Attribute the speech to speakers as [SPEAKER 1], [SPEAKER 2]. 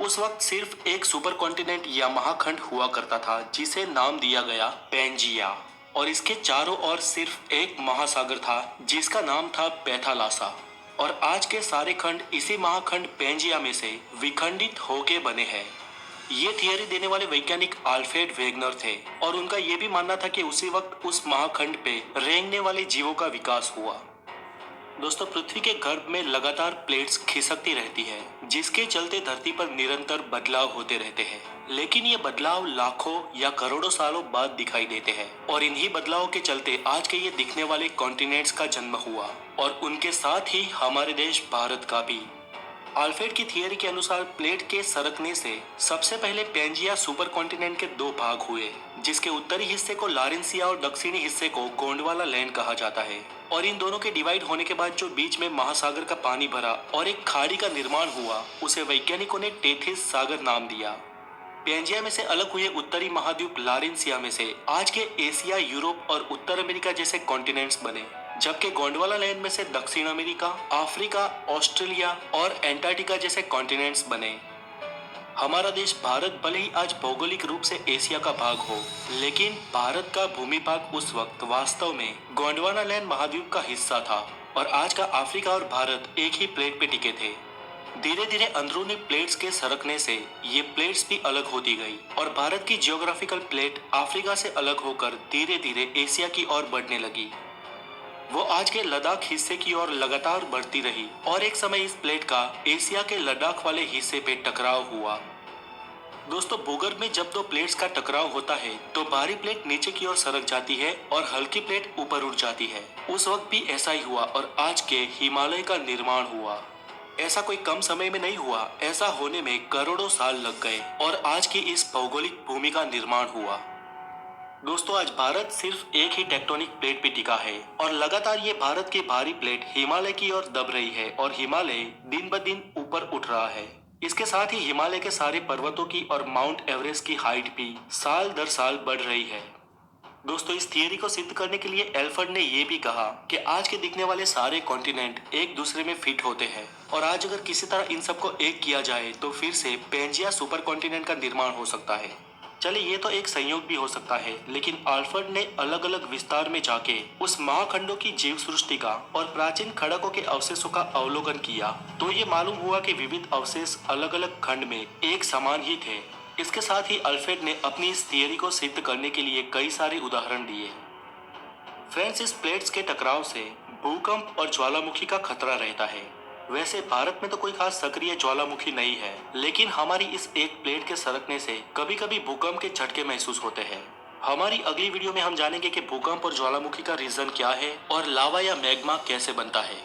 [SPEAKER 1] उस वक्त सिर्फ एक सुपर कॉन्टिनेंट या महाखंड हुआ करता था जिसे नाम दिया गया पेंजिया, और इसके चारों ओर सिर्फ एक महासागर था जिसका नाम था पैथालासा। और आज के सारे खंड इसी महाखंड पेंजिया में से विखंडित होके बने हैं। ये थियरी देने वाले वैज्ञानिक अल्फ्रेड वेगनर थे, और उनका ये भी मानना था कि उसी वक्त उस महाखंड पे रेंगने वाले जीवों का विकास हुआ। दोस्तों, पृथ्वी के गर्भ में लगातार प्लेट्स खिसकती रहती है, जिसके चलते धरती पर निरंतर बदलाव होते रहते हैं। लेकिन ये बदलाव लाखों या करोड़ों सालों बाद दिखाई देते हैं, और इन्हीं बदलावों के चलते आज के ये दिखने वाले कॉन्टिनेंट्स का जन्म हुआ, और उनके साथ ही हमारे देश भारत का भी। अल्फ्रेड की थियरी के अनुसार प्लेट के सरकने से सबसे पहले पेंजिया सुपर कॉन्टिनेंट के दो भाग हुए, जिसके उत्तरी हिस्से को लारेंसिया और दक्षिणी हिस्से को गोंडवाना लैंड कहा जाता है। और इन दोनों के डिवाइड होने के बाद जो बीच में महासागर का पानी भरा और एक खाड़ी का निर्माण हुआ, उसे वैज्ञानिकों ने टेथिस सागर नाम दिया। पेंजिया में से अलग हुए उत्तरी महाद्वीप लारेंसिया में से आज के एशिया, यूरोप और उत्तर अमेरिका जैसे कॉन्टिनेंट्स बने, जबकि गोंडवाना लैंड में से दक्षिण अमेरिका, अफ्रीका, ऑस्ट्रेलिया और एंटार्क्टिका जैसे कॉन्टिनेंट्स बने। हमारा देश भारत भले ही आज भौगोलिक रूप से एशिया का भाग हो, लेकिन भारत का भूमि भाग उस वक्त वास्तव में गोंडवाना लैंड महाद्वीप का हिस्सा था, और आज का अफ्रीका और भारत एक ही प्लेट पे टिके थे। धीरे धीरे अंदरूनी प्लेट्स के सरकने से ये प्लेट्स भी अलग होती गई, और भारत की जियोग्राफिकल प्लेट अफ्रीका से अलग होकर धीरे धीरे एशिया की ओर बढ़ने लगी। वो आज के लद्दाख हिस्से की ओर लगातार बढ़ती रही, और एक समय इस प्लेट का एशिया के लद्दाख वाले हिस्से पे टकराव हुआ। दोस्तों, भूगर्भ में जब दो प्लेट्स का टकराव होता है तो भारी प्लेट नीचे की ओर सरक जाती है और हल्की प्लेट ऊपर उठ जाती है। उस वक्त भी ऐसा ही हुआ, और आज के हिमालय का निर्माण हुआ। ऐसा कोई कम समय में नहीं हुआ, ऐसा होने में करोड़ों साल लग गए, और आज की इस भौगोलिक भूमि का निर्माण हुआ। दोस्तों, आज भारत सिर्फ एक ही टेक्टोनिक प्लेट पे टिका है, और लगातार ये भारत की भारी प्लेट हिमालय की ओर दब रही है, और हिमालय दिन ब दिन ऊपर उठ रहा है। इसके साथ ही हिमालय के सारे पर्वतों की और माउंट एवरेस्ट की हाइट भी साल दर साल बढ़ रही है। दोस्तों, इस थियरी को सिद्ध करने के लिए एल्फ्रेड ने ये भी कहा कि आज के दिखने वाले सारे कॉन्टिनेंट एक दूसरे में फिट होते हैं, और आज अगर किसी तरह इन सबको एक किया जाए तो फिर से पेंजिया सुपर कॉन्टिनेंट का निर्माण हो सकता है। चलिए, ये तो एक संयोग भी हो सकता है, लेकिन अल्फ्रेड ने अलग अलग विस्तार में जाके उस महाखंडों की जीव सृष्टि का और प्राचीन खड़कों के अवशेषों का अवलोकन किया, तो ये मालूम हुआ कि विविध अवशेष अलग अलग खंड में एक समान ही थे। इसके साथ ही अल्फ्रेड ने अपनी इस थियरी को सिद्ध करने के लिए कई सारे उदाहरण दिए। फ्रेंड्स, इस प्लेट्स के टकराव से भूकंप और ज्वालामुखी का खतरा रहता है। वैसे भारत में तो कोई खास सक्रिय ज्वालामुखी नहीं है, लेकिन हमारी इस एक प्लेट के सरकने से कभी कभी भूकंप के झटके महसूस होते हैं। हमारी अगली वीडियो में हम जानेंगे कि भूकंप और ज्वालामुखी का रीजन क्या है, और लावा या मैग्मा कैसे बनता है।